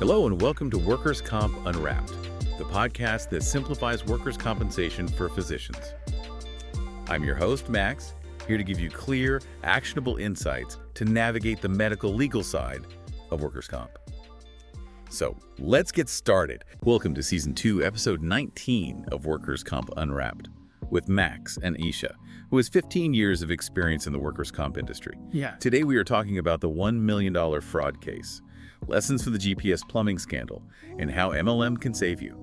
Hello and welcome to Workers Comp Unwrapped, the podcast that simplifies workers' compensation for physicians. I'm your host, Max, here to give you clear, actionable insights to navigate the medical legal side of workers' comp. So let's get started. Welcome to Season 2, Episode 19 of Workers Comp Unwrapped with Max and Isha, who has 15 years of experience in the workers' comp industry. Today we are talking about the $1 million fraud case, lessons from the GPS plumbing scandal, and how MLM can save you.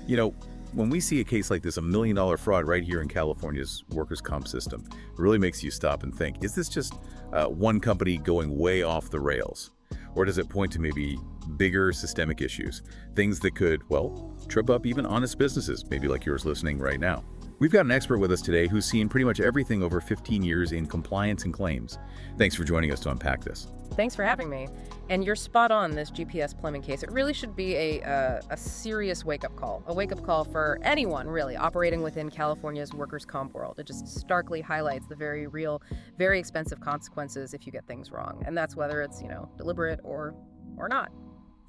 You know, when we see a case like this, $1 million fraud right here in California's workers' comp system, it really makes you stop and think, is this just one company going way off the rails? Or does it point to maybe bigger systemic issues, things that could, well, trip up even honest businesses, maybe like yours listening right now? We've got an expert with us today who's seen pretty much everything over 15 years in compliance and claims. Thanks for joining us to unpack this. Thanks for having me. And you're spot on, this GPS plumbing case. It really should be a serious wake-up call. A wake-up call for anyone, really, operating within California's workers' comp world. It just starkly highlights the very real, very expensive consequences if you get things wrong. And that's whether it's, deliberate or not.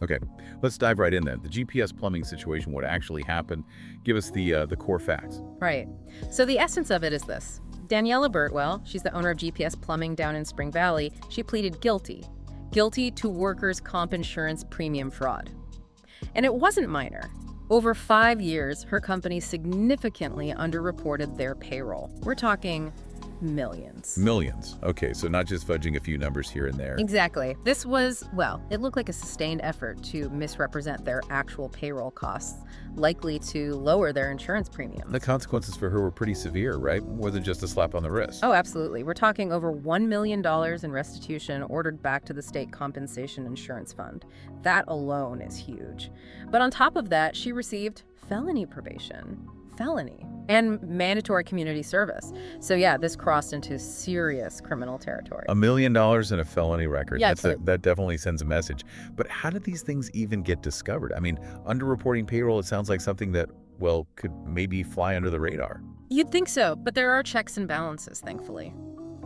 Okay, let's dive right in then. The GPS plumbing situation, what actually happened, give us the core facts. Right. So the essence of it is this. Daniela Birtwell, she's the owner of GPS Plumbing down in Spring Valley, she pleaded guilty to workers' comp insurance premium fraud. And it wasn't minor. Over 5 years, her company significantly underreported their payroll. We're talking millions. Millions. Okay, so not just fudging a few numbers here and there. Exactly. This was, it looked like a sustained effort to misrepresent their actual payroll costs, likely to lower their insurance premiums. The consequences for her were pretty severe, right? More than just a slap on the wrist. Oh, absolutely. We're talking over $1 million in restitution ordered back to the state compensation insurance fund. That alone is huge. But on top of that, she received felony probation. And mandatory community service. So yeah, this crossed into serious criminal territory. $1 million and a felony record. Yeah, that definitely sends a message. But how did these things even get discovered? I mean, underreporting payroll, it sounds like something that, could maybe fly under the radar. You'd think so, but there are checks and balances, thankfully.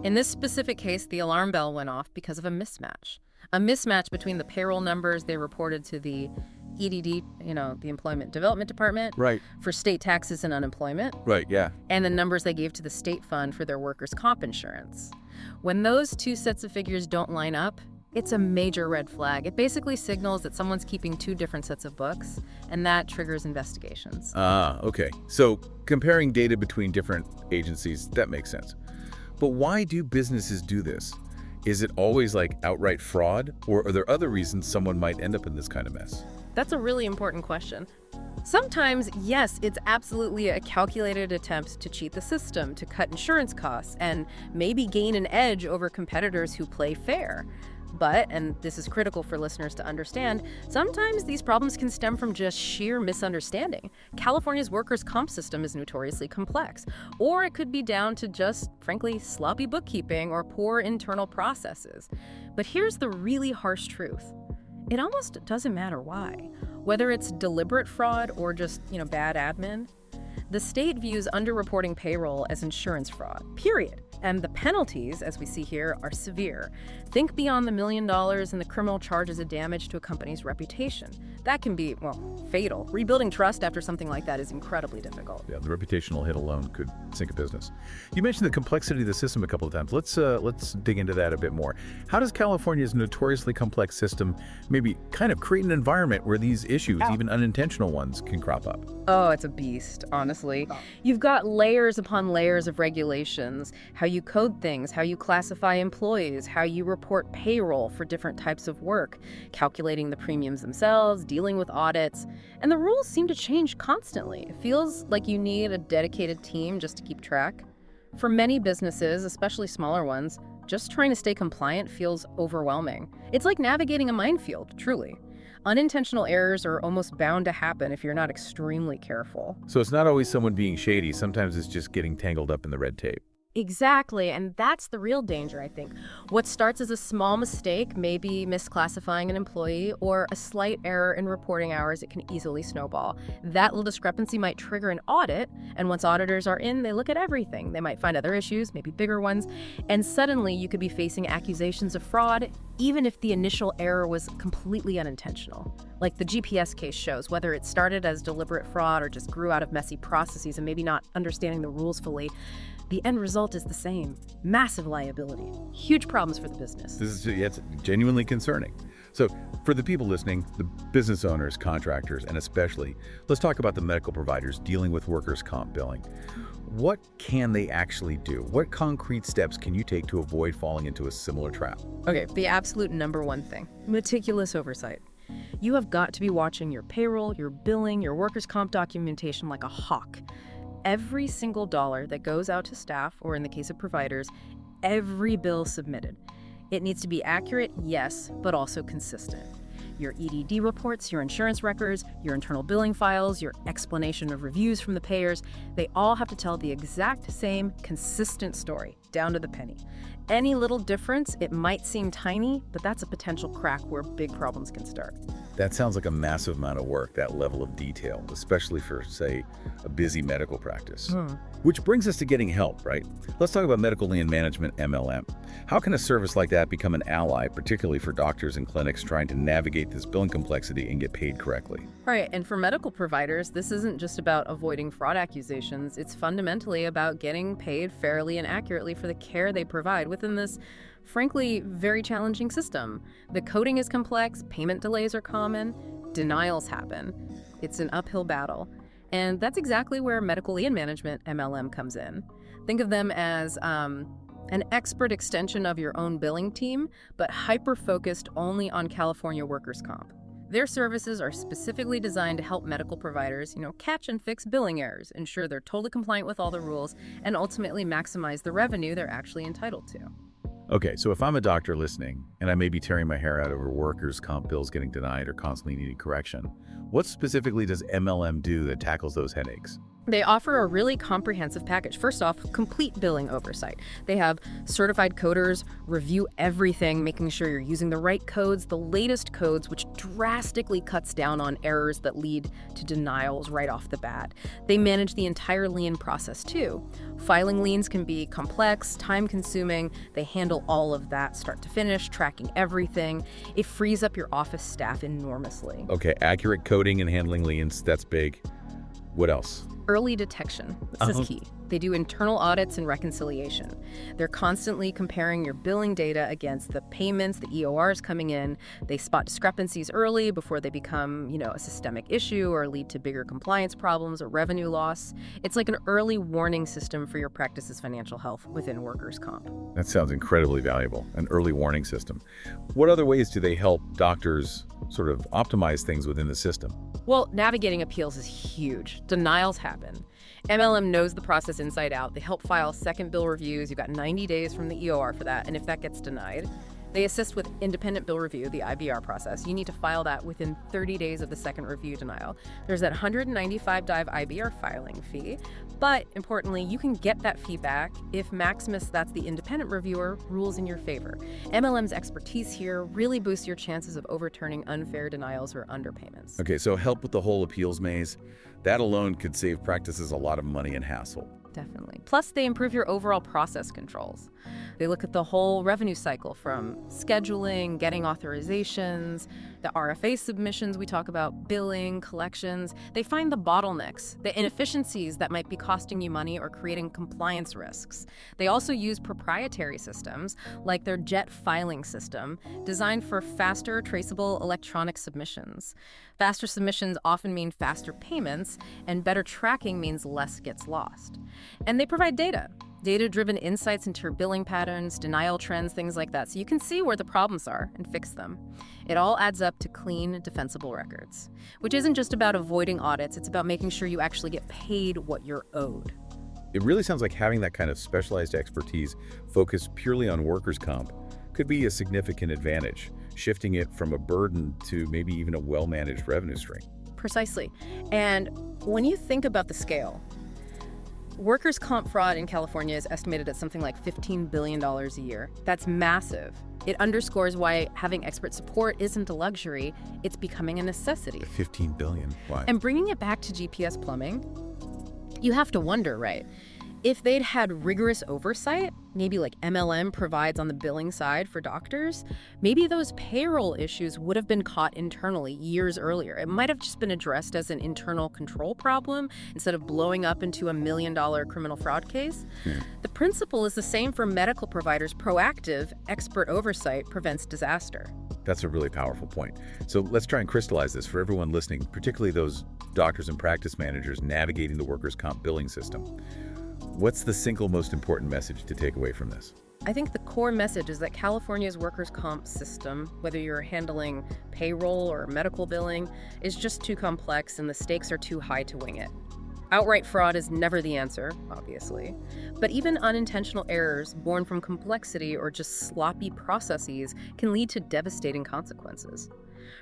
In this specific case, the alarm bell went off because of a mismatch. A mismatch between the payroll numbers they reported to the EDD, the Employment Development Department, right, for state taxes and unemployment, right, yeah, and the numbers they gave to the state fund for their workers' comp insurance. When those two sets of figures don't line up, it's a major red flag. It basically signals that someone's keeping two different sets of books, and that triggers investigations. Okay. So comparing data between different agencies, that makes sense. But why do businesses do this? Is it always like outright fraud, or are there other reasons someone might end up in this kind of mess? That's a really important question. Sometimes, yes, it's absolutely a calculated attempt to cheat the system, to cut insurance costs, and maybe gain an edge over competitors who play fair. But, and this is critical for listeners to understand, sometimes these problems can stem from just sheer misunderstanding. California's workers' comp system is notoriously complex, or it could be down to just, frankly, sloppy bookkeeping or poor internal processes. But here's the really harsh truth. It almost doesn't matter why. Whether it's deliberate fraud or just, bad admin, the state views underreporting payroll as insurance fraud, period. And the penalties, as we see here, are severe. Think beyond the $1 million and the criminal charges of damage to a company's reputation. That can be, fatal. Rebuilding trust after something like that is incredibly difficult. Yeah, the reputational hit alone could sink a business. You mentioned the complexity of the system a couple of times. Let's dig into that a bit more. How does California's notoriously complex system maybe kind of create an environment where these issues, even unintentional ones, can crop up? Oh, it's a beast, honestly. You've got layers upon layers of regulations, how you code things, how you classify employees, how you report payroll for different types of work, calculating the premiums themselves, dealing with audits, and the rules seem to change constantly. It feels like you need a dedicated team just to keep track. For many businesses, especially smaller ones, just trying to stay compliant feels overwhelming. It's like navigating a minefield, truly. Unintentional errors are almost bound to happen if you're not extremely careful. So it's not always someone being shady. Sometimes it's just getting tangled up in the red tape. Exactly, and that's the real danger, I think. What starts as a small mistake, maybe misclassifying an employee, or a slight error in reporting hours, it can easily snowball. That little discrepancy might trigger an audit, and once auditors are in, they look at everything. They might find other issues, maybe bigger ones, and suddenly you could be facing accusations of fraud, even if the initial error was completely unintentional. Like the GPS case shows, whether it started as deliberate fraud or just grew out of messy processes and maybe not understanding the rules fully, the end result is the same. Massive liability. Huge problems for the business. It's genuinely concerning. So for the people listening, the business owners, contractors, and especially, let's talk about the medical providers dealing with workers' comp billing. What can they actually do? What concrete steps can you take to avoid falling into a similar trap? Okay, the absolute number one thing, meticulous oversight. You have got to be watching your payroll, your billing, your workers' comp documentation like a hawk. Every single dollar that goes out to staff, or in the case of providers, every bill submitted. It needs to be accurate, yes, but also consistent. Your EDD reports, your insurance records, your internal billing files, your explanation of reviews from the payers, they all have to tell the exact same consistent story, down to the penny. Any little difference, it might seem tiny, but that's a potential crack where big problems can start. That sounds like a massive amount of work, that level of detail, especially for, say, a busy medical practice. Which brings us to getting help, right? Let's talk about medical lien management, MLM. How can a service like that become an ally, particularly for doctors and clinics trying to navigate this billing complexity and get paid correctly? Right, and for medical providers, this isn't just about avoiding fraud accusations. It's fundamentally about getting paid fairly and accurately for the care they provide within this, frankly, very challenging system. The coding is complex, payment delays are common, denials happen. It's an uphill battle. And that's exactly where medical lien management, MLM, comes in. Think of them as an expert extension of your own billing team, but hyper-focused only on California workers' comp. Their services are specifically designed to help medical providers, catch and fix billing errors, ensure they're totally compliant with all the rules, and ultimately maximize the revenue they're actually entitled to. Okay, so if I'm a doctor listening, and I may be tearing my hair out over workers' comp bills getting denied or constantly needing correction, what specifically does MLM do that tackles those headaches? They offer a really comprehensive package. First off, complete billing oversight. They have certified coders review everything, making sure you're using the right codes, the latest codes, which drastically cuts down on errors that lead to denials right off the bat. They manage the entire lien process too. Filing liens can be complex, time-consuming. They handle all of that start to finish, tracking everything. It frees up your office staff enormously. Okay, accurate coding and handling liens, that's big. What else? Early detection. This is key. They do internal audits and reconciliation. They're constantly comparing your billing data against the payments, the EORs coming in. They spot discrepancies early before they become, a systemic issue or lead to bigger compliance problems or revenue loss. It's like an early warning system for your practice's financial health within workers' comp. That sounds incredibly valuable, an early warning system. What other ways do they help doctors sort of optimize things within the system? Well, navigating appeals is huge. Denials happen. MLM knows the process inside out. They help file second bill reviews. You've got 90 days from the EOR for that, and if that gets denied, they assist with independent bill review, the IBR process. You need to file that within 30 days of the second review denial. There's that $195 IBR filing fee, but importantly, you can get that fee back if Maximus, that's the independent reviewer, rules in your favor. MLM's expertise here really boosts your chances of overturning unfair denials or underpayments. Okay, so help with the whole appeals maze. That alone could save practices a lot of money and hassle. Definitely. Plus, they improve your overall process controls. They look at the whole revenue cycle from scheduling, getting authorizations, the RFA submissions we talk about, billing, collections. They find the bottlenecks, the inefficiencies that might be costing you money or creating compliance risks. They also use proprietary systems like their JET filing system, designed for faster, traceable electronic submissions. Faster submissions often mean faster payments, and better tracking means less gets lost. And they provide data-driven insights into your billing patterns, denial trends, things like that, so you can see where the problems are and fix them. It all adds up to clean, defensible records, which isn't just about avoiding audits, it's about making sure you actually get paid what you're owed. It really sounds like having that kind of specialized expertise focused purely on workers' comp could be a significant advantage, shifting it from a burden to maybe even a well-managed revenue stream. Precisely. And when you think about the scale, Workers' comp fraud in California is estimated at something like $15 billion a year. That's massive. It underscores why having expert support isn't a luxury, it's becoming a necessity. 15 billion. Why? And bringing it back to GPS plumbing, you have to wonder, right? If they'd had rigorous oversight, maybe like MLM provides on the billing side for doctors, maybe those payroll issues would have been caught internally years earlier. It might have just been addressed as an internal control problem instead of blowing up into $1 million criminal fraud case. The principle is the same for medical providers. Proactive, expert oversight prevents disaster. That's a really powerful point. So let's try and crystallize this for everyone listening, particularly those doctors and practice managers navigating the workers' comp billing system. What's the single most important message to take away from this? I think the core message is that California's workers' comp system, whether you're handling payroll or medical billing, is just too complex and the stakes are too high to wing it. Outright fraud is never the answer, obviously, but even unintentional errors born from complexity or just sloppy processes can lead to devastating consequences.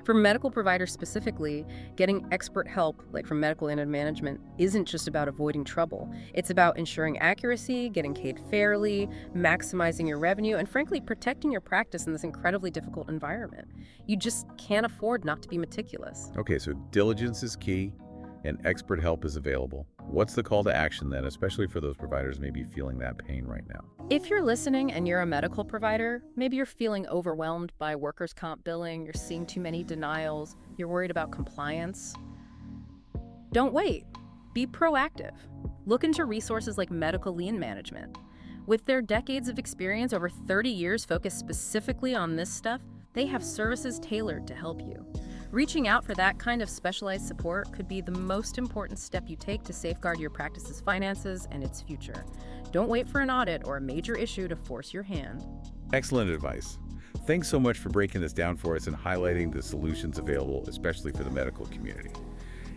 For medical providers specifically, getting expert help, like from medical and management, isn't just about avoiding trouble. It's about ensuring accuracy, getting paid fairly, maximizing your revenue, and frankly, protecting your practice in this incredibly difficult environment. You just can't afford not to be meticulous. Okay, so diligence is key and expert help is available. What's the call to action then, especially for those providers maybe feeling that pain right now? If you're listening and you're a medical provider, maybe you're feeling overwhelmed by workers' comp billing, you're seeing too many denials, you're worried about compliance. Don't wait. Be proactive. Look into resources like medical lien management. With their decades of experience, over 30 years focused specifically on this stuff, they have services tailored to help you. Reaching out for that kind of specialized support could be the most important step you take to safeguard your practice's finances and its future. Don't wait for an audit or a major issue to force your hand. Excellent advice. Thanks so much for breaking this down for us and highlighting the solutions available, especially for the medical community.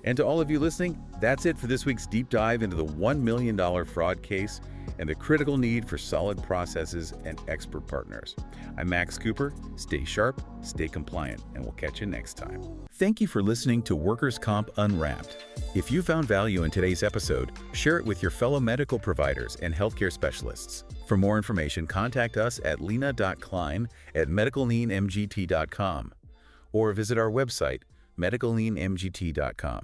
And to all of you listening, that's it for this week's deep dive into the $1 million fraud case and the critical need for solid processes and expert partners. I'm Max Cooper. Stay sharp, stay compliant, and we'll catch you next time. Thank you for listening to Workers' Comp Unwrapped. If you found value in today's episode, share it with your fellow medical providers and healthcare specialists. For more information, contact us at lena.klein@medicallienmgt.com or visit our website, medicallienmgt.com.